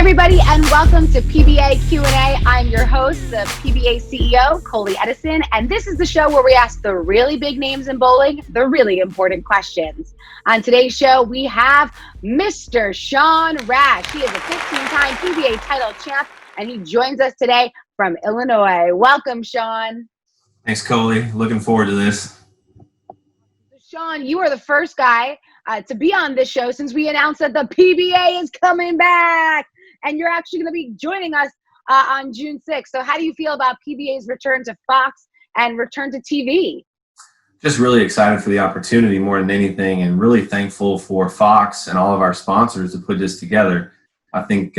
everybody, and welcome to PBA Q&A. I'm your host, the PBA CEO, Colie Edison, and this is the show where we ask the really big names in bowling the really important questions. On today's show, we have Mr. Sean Rash. He is a 15-time PBA title champ, and he joins us today from Illinois. Welcome, Sean. Thanks, Colie. Looking forward to this. Sean, you are the first guy to be on this show since we announced that the PBA is coming back. And you're actually going to be joining us on June 6th. So how do you feel about PBA's return to Fox and return to TV? Just really excited for the opportunity more than anything, and really thankful for Fox and all of our sponsors to put this together. I think,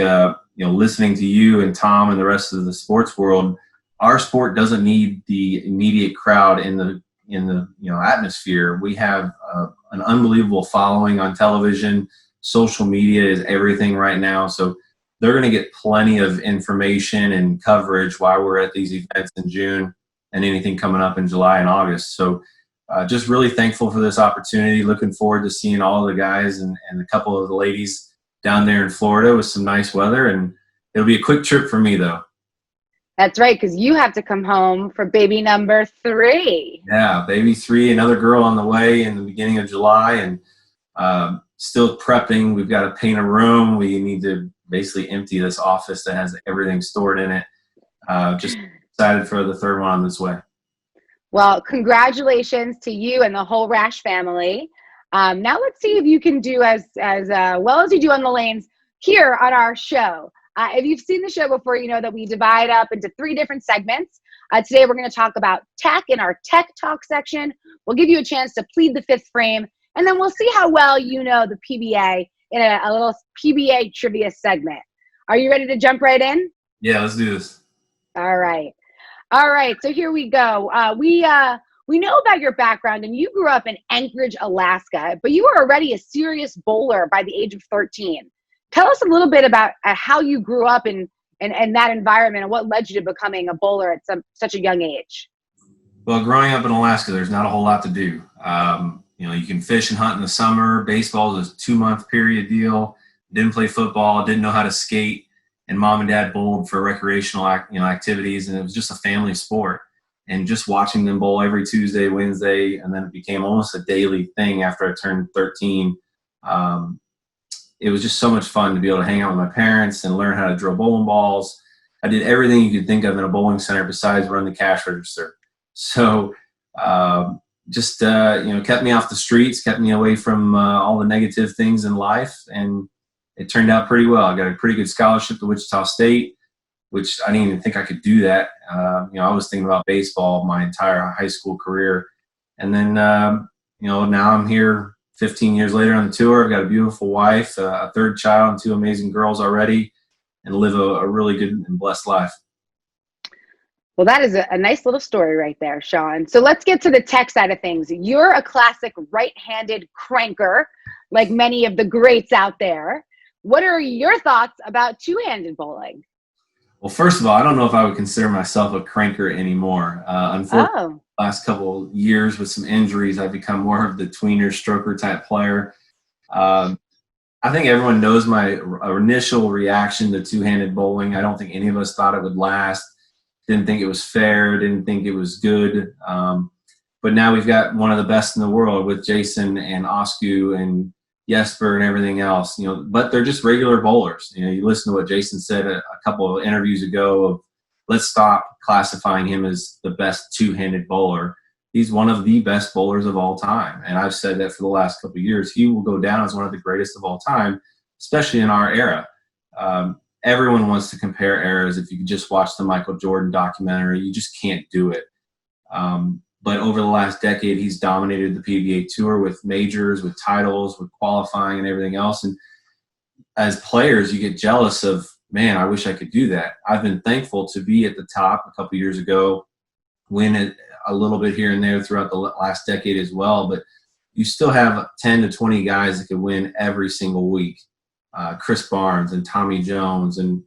listening to you and Tom and the rest of the sports world, our sport doesn't need the immediate crowd in the atmosphere. We have an unbelievable following on television. Social media is everything right now. So they're going to get plenty of information and coverage while we're at these events in June and anything coming up in July and August. So just really thankful for this opportunity. Looking forward to seeing all the guys and a couple of the ladies down there in Florida with some nice weather. And it'll be a quick trip for me, though. That's right, because you have to come home for baby number 3. Yeah, baby 3, another girl on the way in the beginning of July, and still prepping. We've got to paint a room. We need to basically empty this office that has everything stored in it. Just excited for the third one on this way. Well, congratulations to you and the whole Rash family. Now let's see if you can do as well as you do on the lanes here on our show. If you've seen the show before, you know that we divide up into 3 different segments. Today, we're going to talk about tech in our Tech Talk section. We'll give you a chance to plead the 5th frame, and then we'll see how well you know the PBA in a little PBA Trivia segment. Are you ready to jump right in? Yeah, let's do this. All right. So here we go. We know about your background, and you grew up in Anchorage, Alaska, but you were already a serious bowler by the age of 13. Tell us a little bit about how you grew up in that environment and what led you to becoming a bowler at such a young age. Well, growing up in Alaska, there's not a whole lot to do. You can fish and hunt in the summer. Baseball is a 2-month period deal. Didn't play football, didn't know how to skate, and mom and dad bowled for recreational activities, and it was just a family sport. And just watching them bowl every Tuesday, Wednesday, and then it became almost a daily thing after I turned 13. It was just so much fun to be able to hang out with my parents and learn how to drill bowling balls. I did everything you could think of in a bowling center besides run the cash register. So kept me off the streets, kept me away from all the negative things in life, and it turned out pretty well. I got a pretty good scholarship to Wichita State, which I didn't even think I could do that. I was thinking about baseball my entire high school career. And then, now I'm here 15 years later on the tour. I've got a beautiful wife, a 3rd child, and 2 amazing girls already, and live a really good and blessed life. Well, that is a nice little story right there, Sean. So let's get to the tech side of things. You're a classic right-handed cranker, like many of the greats out there. What are your thoughts about 2-handed bowling? Well, first of all, I don't know if I would consider myself a cranker anymore. Unfortunately, the last couple of years with some injuries, I've become more of the tweener, stroker type player. I think everyone knows my initial reaction to 2-handed bowling. I don't think any of us thought it would last. Didn't think it was fair. Didn't think it was good. But now we've got one of the best in the world with Jason and Osku and Jesper and everything else, but they're just regular bowlers. You listen to what Jason said a couple of interviews ago of let's stop classifying him as the best 2-handed bowler. He's one of the best bowlers of all time. And I've said that for the last couple of years. He will go down as one of the greatest of all time, especially in our era. Everyone wants to compare eras. If you could just watch the Michael Jordan documentary, you just can't do it. But over the last decade, he's dominated the PBA Tour with majors, with titles, with qualifying and everything else. And as players, you get jealous of, man, I wish I could do that. I've been thankful to be at the top a couple years ago, win it a little bit here and there throughout the last decade as well. But you still have 10 to 20 guys that could win every single week. Chris Barnes and Tommy Jones and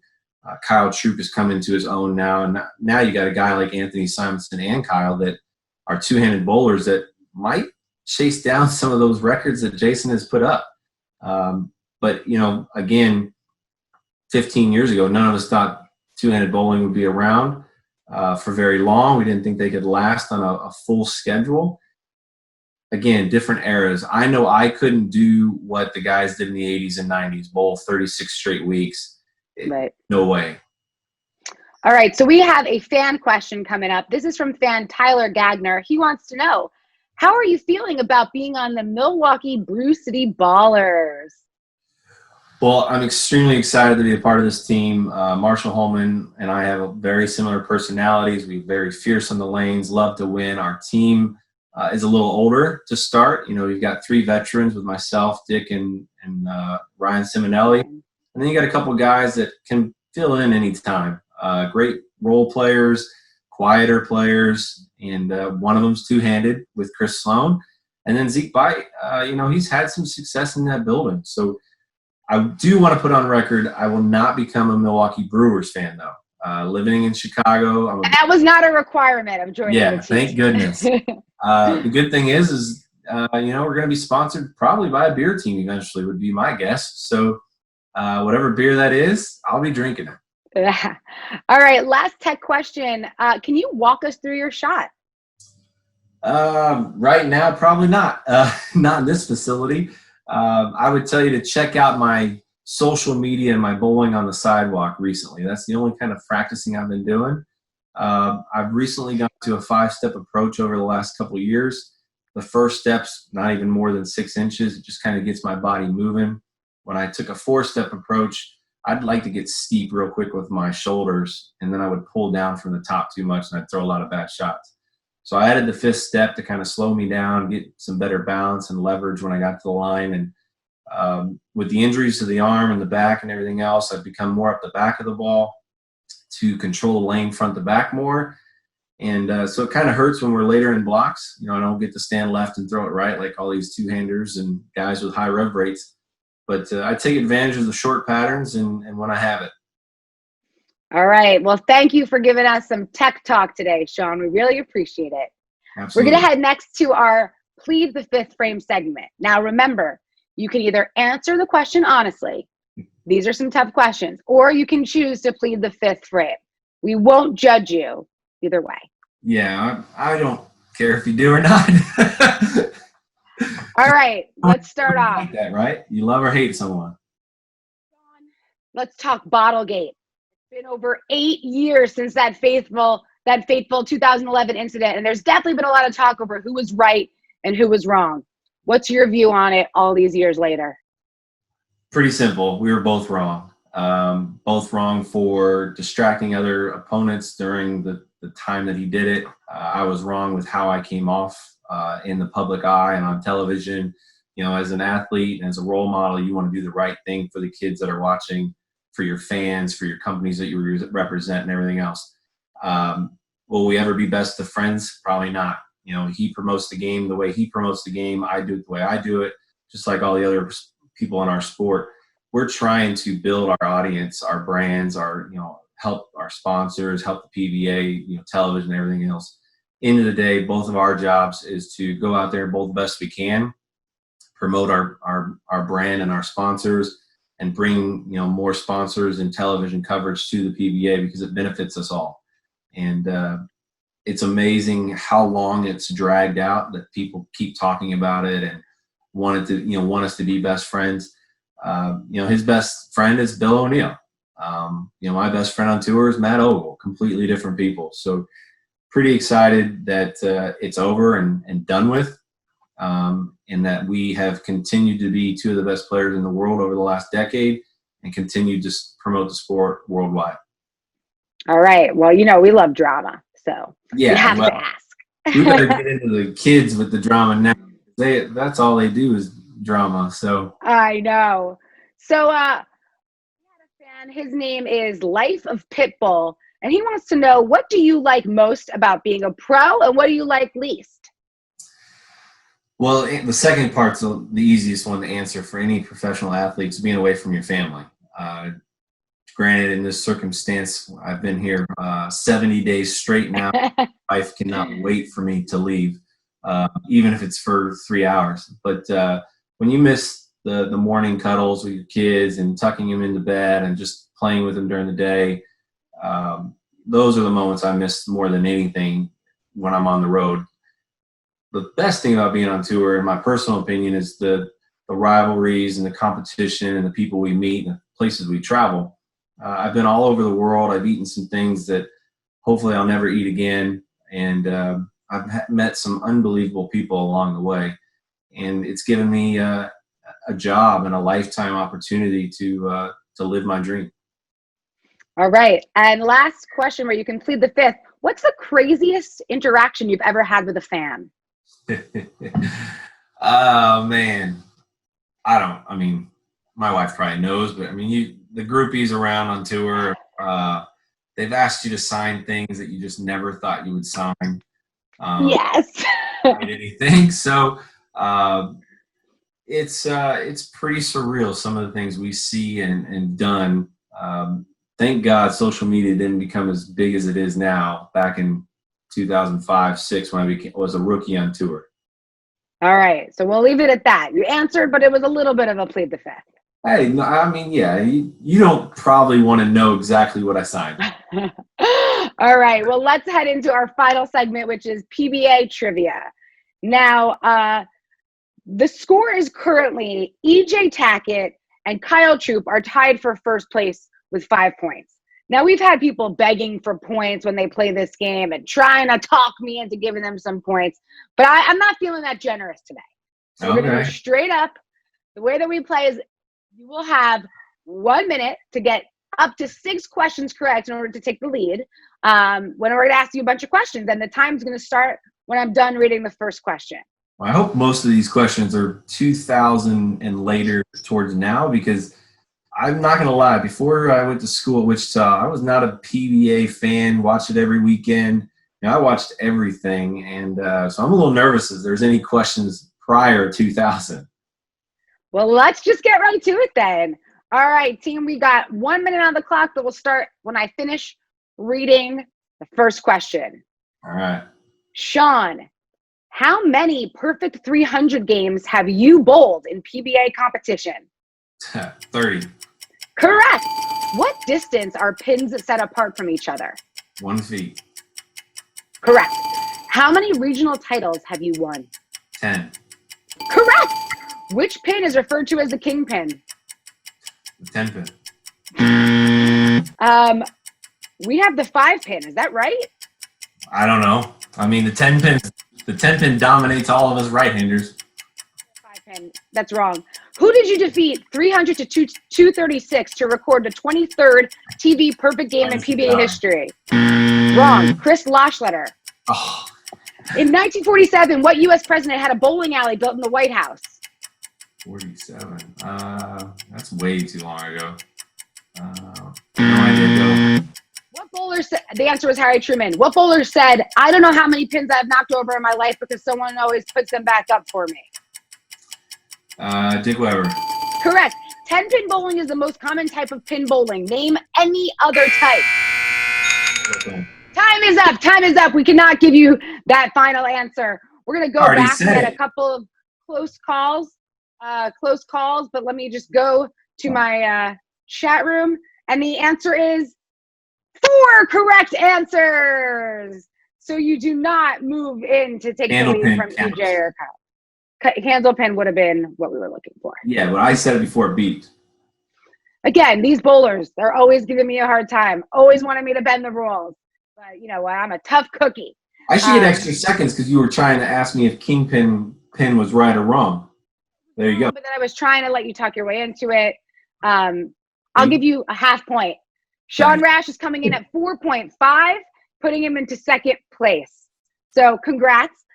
Kyle Troop is coming to his own now. And now you got a guy like Anthony Simonson and Kyle that are 2-handed bowlers that might chase down some of those records that Jason has put up. But, again, 15 years ago, none of us thought two-handed bowling would be around for very long. We didn't think they could last on a full schedule. Again, different eras. I know I couldn't do what the guys did in the 80s and 90s, bowl 36 straight weeks. Right. No way. All right, so we have a fan question coming up. This is from fan Tyler Gagner. He wants to know, how are you feeling about being on the Milwaukee Brew City Ballers? Well, I'm extremely excited to be a part of this team. Marshall Holman and I have very similar personalities. We're very fierce on the lanes, love to win. Our team is a little older to start. You know, we've got 3 veterans with myself, Dick, and Ryan Simonelli. And then you got a couple guys that can fill in anytime. Great role players, quieter players, and one of them's two-handed with Chris Sloan. And then Zeke Bite, you know, he's had some success in that building. So I do want to put on record, I will not become a Milwaukee Brewers fan, though. Living in Chicago. And that was not a requirement of joining the team. Thank goodness. The good thing is you know, we're going to be sponsored probably by a beer team eventually, would be my guess. So whatever beer that is, I'll be drinking it. Yeah. All right, last tech question. Can you walk us through your shot? Right now, probably not. Not in this facility. I would tell you to check out my social media and my bowling on the sidewalk recently. That's the only kind of practicing I've been doing. I've recently gone to a 5-step approach over the last couple of years. The first step's not even more than 6 inches. It just kind of gets my body moving. When I took a 4-step approach, I'd like to get steep real quick with my shoulders, and then I would pull down from the top too much, and I'd throw a lot of bad shots. So I added the 5th step to kind of slow me down, get some better balance and leverage when I got to the line. And with the injuries to the arm and the back and everything else, I've become more up the back of the ball to control the lane front to back more. And so it kind of hurts when we're later in blocks. You know, I don't get to stand left and throw it right like all these two-handers and guys with high rev rates. But I take advantage of the short patterns and when I have it. All right. Well, thank you for giving us some tech talk today, Sean. We really appreciate it. Absolutely. We're going to head next to our Plead the Fifth Frame segment. Now, remember, you can either answer the question honestly. These are some tough questions. Or you can choose to plead the 5th frame. We won't judge you either way. Yeah, I don't care if you do or not. All right. Let's start off. Like that, right? You love or hate someone. Let's talk Bottlegate. It's been over 8 years since that fateful 2011 incident, and there's definitely been a lot of talk over who was right and who was wrong. What's your view on it all these years later? Pretty simple. We were both wrong. Both wrong for distracting other opponents during the time that he did it. I was wrong with how I came off in the public eye and on television. You know, as an athlete and as a role model, you want to do the right thing for the kids that are watching, for your fans, for your companies that you represent and everything else. Will we ever be best of friends? Probably not. You know, he promotes the game the way he promotes the game. I do it the way I do it, just like all the other people in our sport. We're trying to build our audience, our brands, our, you know, help our sponsors, help the PBA, you know, television, everything else. End of the day, both of our jobs is to go out there and bowl the best we can, promote our brand and our sponsors, and bring, you know, more sponsors and television coverage to the PBA because it benefits us all. And it's amazing how long it's dragged out that people keep talking about it and want us to be best friends. You know, his best friend is Bill O'Neill. You know, my best friend on tour is Matt Ogle, completely different people. So pretty excited that it's over and done with, and that we have continued to be 2 of the best players in the world over the last decade and continue to promote the sport worldwide. All right. Well, you know, we love drama, so yeah, we have to ask. We better get into the kids with the drama now. That's all they do is drama. So I know. So we had a fan. His name is Life of Pitbull, and he wants to know, what do you like most about being a pro, and what do you like least? Well, the second part's the easiest one to answer for any professional athletes, being away from your family. Granted, in this circumstance, I've been here 70 days straight now. My wife cannot wait for me to leave, even if it's for 3 hours. But when you miss the morning cuddles with your kids and tucking them into bed and just playing with them during the day. Those are the moments I miss more than anything when I'm on the road. The best thing about being on tour, in my personal opinion, is the rivalries and the competition and the people we meet and the places we travel. I've been all over the world. I've eaten some things that hopefully I'll never eat again. And I've met some unbelievable people along the way. And it's given me a job and a lifetime opportunity to live my dream. All right. And last question where you can plead the fifth. What's the craziest interaction you've ever had with a fan? Oh, man. I mean, my wife probably knows, but I mean, the groupies around on tour, they've asked you to sign things that you just never thought you would sign. Yes. Anything. So it's pretty surreal, some of the things we see and done. Thank God social media didn't become as big as it is now back in 2005-06 when I was a rookie on tour. All right. So we'll leave it at that. You answered, but it was a little bit of a plead the fifth. Hey, no, I mean, yeah, you don't probably want to know exactly what I signed. All right. Well, let's head into our final segment, which is PBA Trivia. Now, the score is currently EJ Tackett and Kyle Troop are tied for first place with 5 points. Now, we've had people begging for points when they play this game and trying to talk me into giving them some points, but I'm not feeling that generous today. So we're going to go straight up. The way that we play is you will have 1 minute to get up to 6 questions correct in order to take the lead. When we're going to ask you a bunch of questions, and the time's going to start when I'm done reading the first question. Well, I hope most of these questions are 2000 and later towards now, because I'm not going to lie. Before I went to school at Wichita, I was not a PBA fan, watched it every weekend. I watched everything, and so I'm a little nervous if there's any questions prior to 2000. Well, let's just get right to it then. All right, team, we got 1 minute on the clock that will start when I finish reading the first question. All right. Sean, how many perfect 300 games have you bowled in PBA competition? 30. Correct. What distance are pins set apart from each other? 1 feet. Correct. How many regional titles have you won? 10. Correct. Which pin is referred to as the king pin? The 10 pin. We have the 5 pin. Is that right? I don't know. I mean, the 10 pin dominates all of us right-handers. 5 pin. That's wrong. Who did you defeat 300 to 236 to record the 23rd TV perfect game in PBA history? Wrong. Chris Loschletter. Oh. In 1947, what U.S. president had a bowling alley built in the White House? 47. That's way too long ago. No idea. Go. What bowler said? The answer was Harry Truman. What bowler said, "I don't know how many pins I've knocked over in my life because someone always puts them back up for me"? Dick Weber. Correct. 10-pin bowling is the most common type of pin bowling. Name any other type. Okay. Time is up. Time is up. We cannot give you that final answer. We're going to go back. We had a couple of close calls, but let me just go to my chat room. And the answer is 4 correct answers. So you do not move in to take the lead from EJ or Kyle. Handle pin would have been what we were looking for. Yeah, but I said it before it beeped. Again, these bowlers, they're always giving me a hard time. Always wanting me to bend the rules. But you know what? I'm a tough cookie. I should get extra seconds because you were trying to ask me if kingpin pin was right or wrong. There you go. But then I was trying to let you talk your way into it. I'll give you a half point. Sean Rash is coming in at 4.5, putting him into second place. So congrats.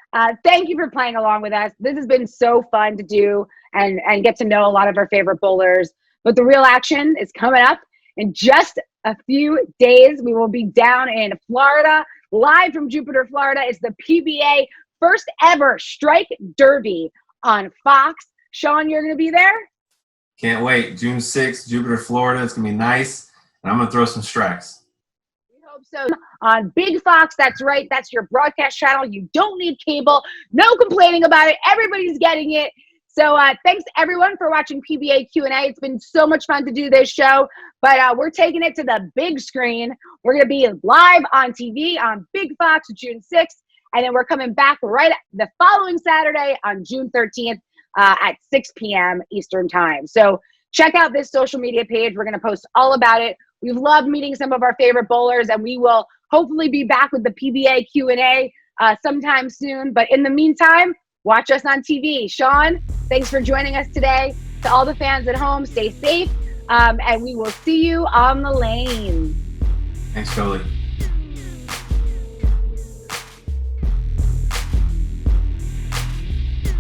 Thank you for playing along with us. This has been so fun to do and get to know a lot of our favorite bowlers. But the real action is coming up in just a few days. We will be down in Florida, live from Jupiter, Florida. It's the PBA first ever Strike Derby on Fox. Sean, you're going to be there? Can't wait. June 6th, Jupiter, Florida. It's going to be nice. And I'm going to throw some strikes. We hope so. On Big Fox, that's right. That's your broadcast channel. You don't need cable. No complaining about it. Everybody's getting it. So thanks everyone for watching PBA Q&A. It's been so much fun to do this show, but we're taking it to the big screen. We're going to be live on TV on Big Fox June 6th, and then we're coming back right the following Saturday on June 13th at 6 p.m. Eastern time. So check out this social media page. We're going to post all about it. We've loved meeting some of our favorite bowlers, and we will hopefully be back with the PBA Q&A sometime soon. But in the meantime, watch us on TV. Sean, thanks for joining us today. To all the fans at home, stay safe, and we will see you on the lane. Thanks, Colie.